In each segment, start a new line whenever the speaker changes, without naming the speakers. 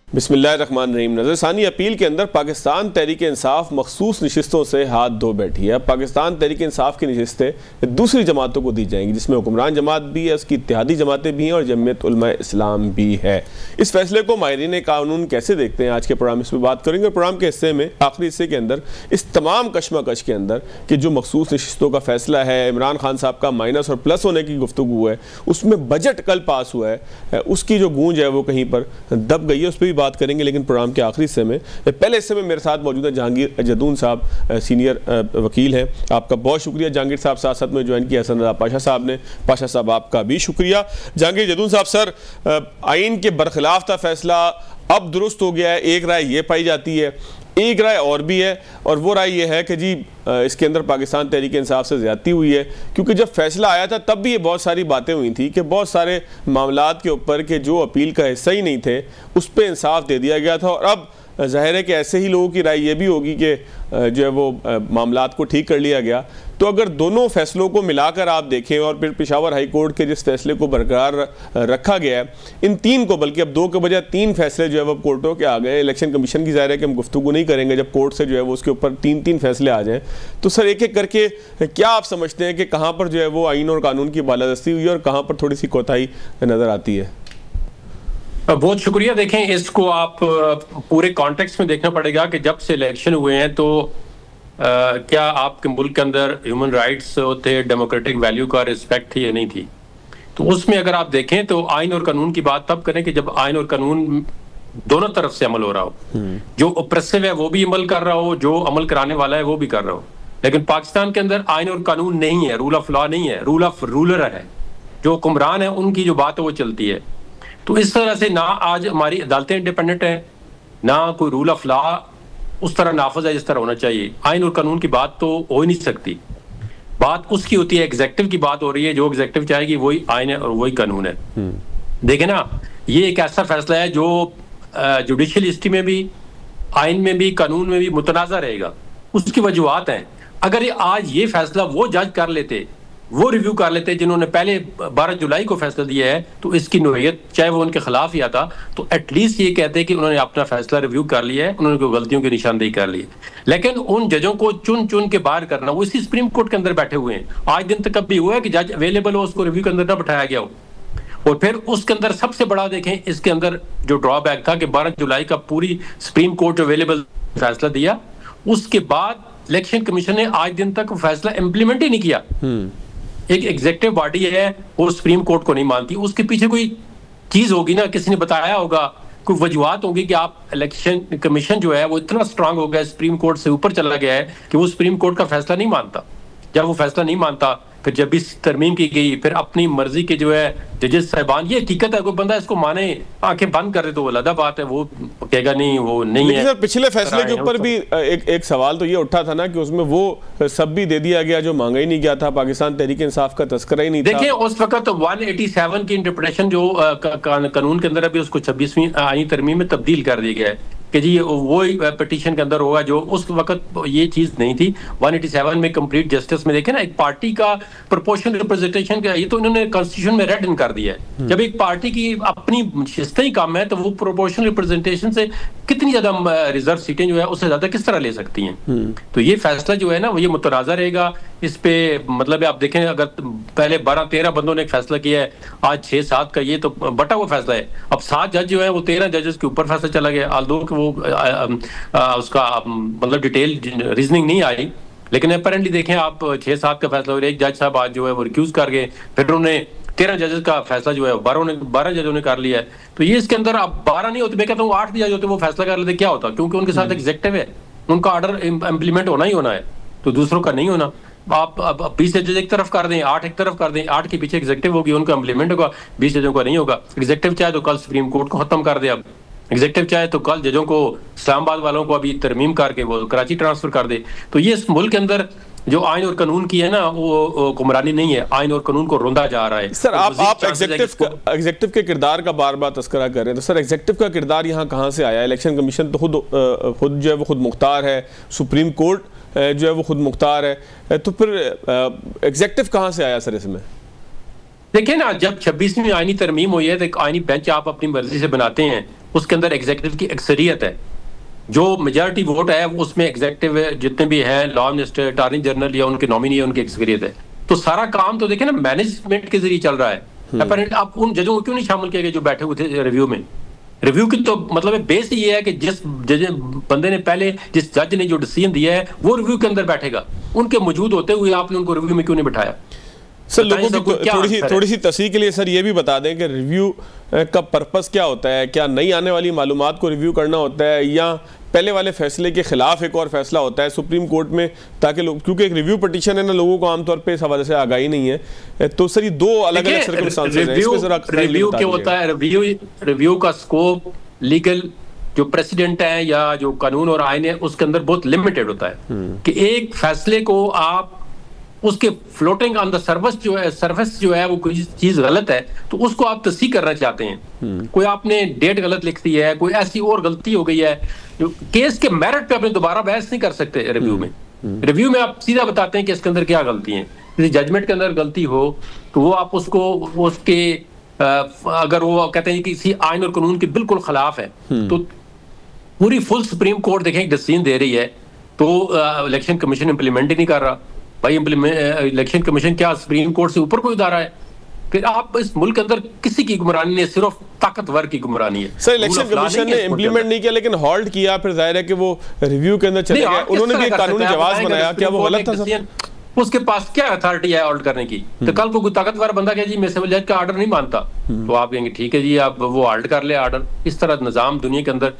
बिस्मिल्लाहिर्रहमानिर्रहीम। नज़रसानी अपील के अंदर पाकिस्तान तहरीक इंसाफ मखसूस नशिस्तों से हाथ धो बैठी है। पाकिस्तान तहरीक इंसाफ की नशिस्तें दूसरी जमातों को दी जाएंगी, जिसमें हुक्मरान जमात भी है, उसकी इत्तेहादी जमातें भी हैं और जमीयत उलमा इस्लाम भी है। इस फैसले को माहिरीन कानून कैसे देखते हैं, आज के प्रोग्राम इस पर बात करेंगे। और प्रोग्राम के हिस्से में आखिरी हिस्से के अंदर इस तमाम कशमकश के अंदर कि जो मखसूस नशिस्तों का फैसला है, इमरान खान साहब का माइनस और प्लस होने की गुफ्तगू है, उसमें बजट कल पास हुआ है, उसकी जो गूंज है वो कहीं पर दब गई है, उस पर भी बात करेंगे। लेकिन प्रोग्राम के आखिरी हिस्से में, पहले हिस्से में मेरे साथ मौजूद है जहांगीर जदून साहब, सीनियर वकील हैं। आपका बहुत शुक्रिया जहांगीर साहब, साथ साथ में ज्वाइन किया हसन रज़ा पाशा साहब ने। पाशा साहब आपका भी शुक्रिया। जहांगीर जदून साहब, सर आइन के बरखिलाफ था फैसला, अब दुरुस्त हो गया है, एक राय ये पाई जाती है, एक राय और भी है, और वो राय ये है कि जी इसके अंदर पाकिस्तान तहरीक इंसाफ से ज़्यादती हुई है। क्योंकि जब फैसला आया था तब भी ये बहुत सारी बातें हुई थी कि बहुत सारे मामलात के ऊपर के जो अपील का हिस्सा ही नहीं थे उस पर इंसाफ दे दिया गया था। और अब ज़ाहिर है कि ऐसे ही लोगों की राय ये भी होगी कि जो है वो मामलात को ठीक कर लिया गया। तो अगर दोनों फैसलों को मिलाकर आप देखें और फिर पेशावर हाई कोर्ट के जिस फैसले को बरकरार रखा गया है, इन तीन को, बल्कि अब दो के बजाय तीन फैसले जो है वो कोर्टों के आ गए। इलेक्शन कमीशन की ज़ाहिर है कि हम गुफ्तगू नहीं करेंगे जब कोर्ट से जो है वो उसके ऊपर तीन तीन फैसले आ जाएँ। तो सर एक एक करके क्या आप समझते हैं कि कहाँ पर जो है वो आइन और कानून की बालादस्ती हुई है और कहाँ पर थोड़ी सी कोताही नज़र आती है?
बहुत शुक्रिया। देखें, इसको आप पूरे कॉन्टेक्स्ट में देखना पड़ेगा कि जब से इलेक्शन हुए हैं तो क्या आपके मुल्क के अंदर ह्यूमन राइट्स होते, डेमोक्रेटिक वैल्यू का रिस्पेक्ट थी या नहीं थी। तो उसमें अगर आप देखें तो आइन और कानून की बात तब करें कि जब आइन और कानून दोनों तरफ से अमल हो रहा हो। जो ऑप्रेसिव है वो भी अमल कर रहा हो, जो अमल कराने वाला है वो भी कर रहा हो। लेकिन पाकिस्तान के अंदर आइन और कानून नहीं है, रूल ऑफ लॉ नहीं है, रूल ऑफ रूलर है। जो हुक्मरान है उनकी जो बात है वो चलती है। तो इस तरह से ना आज हमारी अदालतें इंडिपेंडेंट है, ना कोई रूल ऑफ लॉ उस तरह नाफज है जिस तरह होना चाहिए। आइन और कानून की बात तो हो ही नहीं सकती। बात उसकी होती है, एग्जेक्टिव की बात हो रही है, जो एग्जेक्टिव चाहेगी वही आइन है और वही कानून है। देखें ना, ये एक ऐसा फैसला है जो जुडिशियल हिस्ट्री में भी, आइन में भी, कानून में भी मुतनाज़ा रहेगा। उसकी वजूहात हैं। अगर आज ये फैसला वो जज कर लेते, वो रिव्यू कर लेते जिन्होंने पहले 12 जुलाई को फैसला दिया है, तो इसकी नोयत चाहे वो उनके खिलाफ ही आता तो एटलीस्ट ये कहते कि उन्होंने अपना फैसला रिव्यू कर लिया है, उन्होंने कोई गलतियों की निशानदेही कर ली है। लेकिन उन जजों को चुन चुन के बाहर करना, वो इसी सुप्रीम कोर्ट के अंदर बैठे हुए हैं। आज दिन तक कभी हुआ है कि जज अवेलेबल हो, उसको रिव्यू के अंदर ना बैठाया गया हो। और फिर उसके अंदर सबसे बड़ा देखें, इसके अंदर जो ड्रॉबैक था कि 12 जुलाई का पूरी सुप्रीम कोर्ट अवेलेबल फैसला दिया, उसके बाद इलेक्शन कमीशन ने आज दिन तक फैसला इंप्लीमेंट ही नहीं किया। एक एग्जीक्यूटिव बॉडी है, वो सुप्रीम कोर्ट को नहीं मानती, उसके पीछे कोई चीज होगी ना, किसी ने बताया होगा, कोई वजूहत होगी कि आप इलेक्शन कमीशन जो है वो इतना स्ट्रांग हो गया, सुप्रीम कोर्ट से ऊपर चला गया है कि वो सुप्रीम कोर्ट का फैसला नहीं मानता। जब वो फैसला नहीं मानता, फिर जब भी तरमीम की गई, फिर अपनी मर्जी के जो है जजेस साहिबान, ये हकीकत है, कोई बंदा इसको माने आंखें बंद कर दे तो वो अलग बात है, वो कहेगा नहीं वो नहीं है।
सर पिछले फैसले के ऊपर भी एक सवाल तो ये उठा था ना कि उसमें वो सब भी दे दिया गया जो मांगा ही नहीं गया था, पाकिस्तान तहरीक इंसाफ का तस्करा ही नहीं था।
देखिए उस वक्त 187 की इंटरप्रिटेशन जो कानून के अंदर अभी उसको 26वीं आईनी तरमीम में तब्दील कर दिया गया है कि जी वो पिटीशन के अंदर होगा, जो उस वक्त ये चीज नहीं थी। 187 में कंप्लीट जस्टिस में देखे ना, एक पार्टी का प्रोपोर्शनल रिप्रेजेंटेशन का, ये तो इन्होंने कॉन्स्टिट्यूशन में रेड इन कर दिया है। जब एक पार्टी की अपनी शिस्तें ही कम है तो वो प्रोपोर्शनल रिप्रेजेंटेशन से कितनी ज्यादा रिजर्व सीटें जो है उससे ज्यादा किस तरह ले सकती हैं। तो ये फैसला जो है ना वो ये मुतनाज़ा रहेगा। इस पे मतलब आप देखें, अगर पहले 12-13 बंदों ने एक फैसला किया है, आज 6-7 का ये तो बटा हुआ फैसला है। अब 7 जज जो है वो 13 जजेस के ऊपर फैसला चला गया। आल्दो कि वो उसका मतलब डिटेल रीजनिंग नहीं आई, लेकिन अपेरेंटली देखें आप 6-7 का फैसला हो रहा है। एक जज साहब आज जो है वो रिक्यूज कर गए, फिर उन्होंने 13 जजेस का फैसला जो है 12 जजों ने कर लिया है। तो ये इसके अंदर अब 12 नहीं होते, मैं कहता हूँ 8 भी जज होते वो फैसला कर लेते, क्या होता? क्योंकि उनके साथ एग्जेक्टिव है, उनका ऑर्डर इम्प्लीमेंट होना ही होना है, तो दूसरों का नहीं होना। आप 20 जजेस एक तरफ कर दें, 8 एक तरफ कर दें, 8 के पीछे एग्जेक्टिव होगी, उनका इम्प्लीमेंट होगा, 20 जजों का नहीं होगा। एग्जेक्टिव चाहे तो कल सुप्रीम कोर्ट को खत्म कर दे, अब एग्जेक्टिव चाहे तो कल जजों को, इस्लामाबाद वालों को अभी तरमीम करके वो कराची ट्रांसफर कर दे। तो ये इस मुल्क के अंदर जो आइन और कानून की है ना वो कुमरानी नहीं है, आइन और कानून को रोंदा जा रहा है।
सर आप एग्जेक्टिव के किरदार का बार बार तस्करा कर रहे हैं, तो सर एग्जेक्टिव का किरदार यहाँ कहाँ से आया? इलेक्शन कमीशन तो खुद जो है वो खुद मुख्तार है, सुप्रीम कोर्ट जो है वो खुद मुख्तार है, तो फिर एग्जेक्टिव कहाँ से आया सर इसमें?
देखिए ना, जब 26वीं आईनी तरमीम हुई है तो एक आईनी बेंच आप अपनी मर्जी से बनाते हैं, उसके अंदर एग्जीक्यूटिव की अक्सरियत है, जो मेजॉरिटी वोट है उसमें एग्जीक्यूटिव जितने भी हैं, लॉ मिनिस्टर, अटॉर्नी जनरल या उनके नॉमिनी, उनकी अक्सरियत है। तो सारा काम तो देखिए ना मैनेजमेंट के जरिए चल रहा है। अपरेंट आप उन जजों को क्यों नहीं शामिल किया गया जो बैठे हुए थे रिव्यू में? रिव्यू की तो मतलब बेस ये है कि जिस बंदे ने पहले, जिस जज ने जो डिसीजन दिया है वो रिव्यू के अंदर बैठेगा, उनके मौजूद होते हुए आपने उनको रिव्यू में क्यों नहीं बिठाया?
सर लोगों की थोड़ी सी तस्वीर के लिए सर ये भी बता दें कि रिव्यू का पर्पस क्या होता है? क्या नई आने वाली मालूमात को रिव्यू करना होता है, या पहले वाले फैसले के खिलाफ एक और फैसला होता है सुप्रीम कोर्ट में, ताकि लोग, क्योंकि एक रिव्यू पिटीशन है ना, लोगों को आमतौर पे इस हवाले से आगाही नहीं है। तो सर ये दो अलग अलग सर्कमस्टांसेस हैं, इसमें जरा
रिव्यू क्या होता है? रिव्यू का स्कोप लीगल जो प्रेसिडेंट है या जो कानून और आईन है उसके अंदर बहुत लिमिटेड होता है कि एक फैसले को आप उसके फ्लोटिंग ऑन द सर्फेस जो है वो कोई चीज गलत है तो उसको आप तस्दीक करना चाहते हैं। कोई आपने डेट गलत लिख दी है, कोई ऐसी और गलती हो गई है, जो केस के मेरिट पे अपने दोबारा बहस नहीं कर सकते रिव्यू में। रिव्यू में आप सीधा बताते हैं कि इसके अंदर क्या गलती है। यदि जजमेंट के अंदर गलती हो तो वो आप उसको उसके अगर वो कहते हैं कि किसी आइन और कानून के बिल्कुल खिलाफ है तो पूरी फुल सुप्रीम कोर्ट देखें एक डिसीजन दे रही है तो इलेक्शन कमीशन इंप्लीमेंट ही नहीं कर रहा। भाई इलेक्शन कमीशन क्या सुप्रीम कोर्ट से ऊपर कोई इदारा है? फिर आप इस मुल्क के अंदर किसी की गुमरानी नहीं, सिर्फ ताकतवर की गुमरानी है।
सर इलेक्शन कमीशन ने इंप्लीमेंट नहीं किया लेकिन हॉल्ट किया, फिर जाहिर है कि वो रिव्यू के अंदर चले गए, उन्होंने भी कानूनी जवाब बनाया, क्या वो गलत था सर?
उसके पास क्या अथॉरिटी है ऑल्ट करने की? तो कल को कोई ताकतवर बंदा कहे जी मैं सिविल जज का ऑर्डर नहीं मानता, तो आप कहेंगे ठीक है जी आप वो ऑल्ट कर ले ऑर्डर। इस तरह निजाम दुनिया के अंदर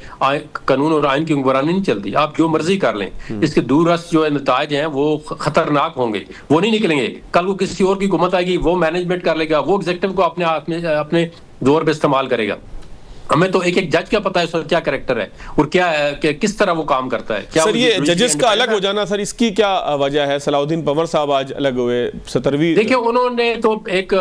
कानून और आइन की हुक्मरानी नहीं चलती। आप जो मर्जी कर लें, इसके दूरस्थ जो नताइज हैं वो खतरनाक होंगे, वो नहीं निकलेंगे। कल को किसी और की हुकूमत आएगी, वो मैनेजमेंट कर लेगा, वो एग्जीक्यूटिव को अपने जोर पे इस्तेमाल करेगा। हमें तो एक एक जज का पता है सर क्या कैरेक्टर है और क्या किस तरह वो काम करता है। क्या
सर ये जजेस का अलग हो जाना, सर इसकी क्या वजह है? सलाउद्दीन पंवर साहब आज अलग हुए 17वीं।
देखिए उन्होंने तो एक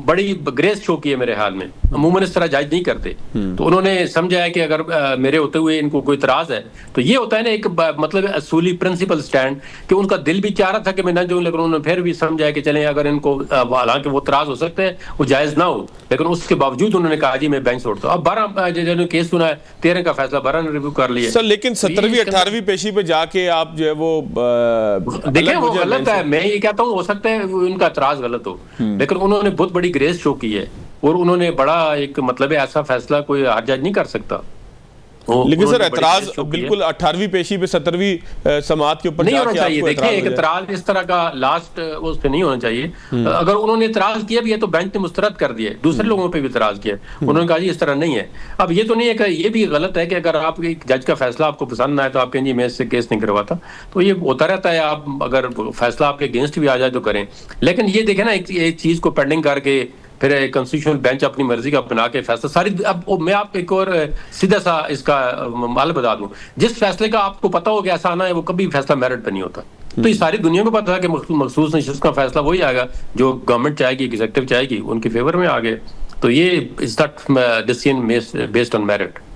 बड़ी ग्रेस शो की है मेरे ख्याल में, अमूमन इस तरह जज नहीं करते। तो उन्होंने समझा है कि अगर मेरे होते हुए इनको कोई इतराज है तो ये होता है ना एक मतलब असूली प्रिंसिपल स्टैंड, कि उनका दिल भी चाह रहा था कि मैं न जाऊं, लेकिन उन्होंने फिर भी समझा कि चलें अगर इनको, हालांकि वो इतराज हो सकते हैं वो जायज ना हो, लेकिन उसके बावजूद उन्होंने कहा जी मैं बेंच छोड़ता हूं। अब 12 जजों ने केस सुना है, 13 का फैसला 12 ने रिव्यू कर लिया
सर। लेकिन 17वीं 18वीं पेशी पे जाके आप जो है वो
देखिए वो गलत है। मैं ये कहता हूँ हो सकता है उनका इतराज गलत हो, लेकिन उन्होंने बहुत बड़ी ग्रेस शो की है और उन्होंने बड़ा एक मतलब ऐसा फैसला कोई हर जज नहीं कर सकता।
लेकिन सर एतराज बिल्कुल 18वीं पेशी पे 17वीं समाअत के ऊपर
नहीं होना चाहिए। देखिए एक एतराज इस तरह का लास्ट उस पे नहीं होना चाहिए। अगर उन्होंने एतराज किया भी है तो बेंच ने मुस्तरद कर दिया, दूसरे लोगों पे भी एतराज किया, उन्होंने कहा जी इस तरह नहीं है। अब ये तो नहीं है कि ये भी गलत है कि अगर आप एक जज का फैसला आपको पसंद ना आए तो आप कहें जी मैं इससे केस नहीं करवाता, तो ये होता रहता है। आप अगर फैसला आपके अगेंस्ट भी आ जाए तो करें, लेकिन ये देखें ना एक चीज को पेंडिंग करके फिर कॉन्स्टिट्यूशनल बेंच अपनी मर्जी का बना के फैसला सारी। अब मैं आपको एक और सीधा सा इसका माल बता दूं, जिस फैसले का आपको पता हो कि ऐसा आना है वो कभी फैसला मेरिट पे नहीं होता। तो ये सारी दुनिया को पता है कि मखसूस नशिस्त का फैसला वही आएगा जो गवर्नमेंट चाहेगी, एग्जीक्यूटिव चाहेगी, उनके फेवर में आ गए। तो ये is not decision based on merit.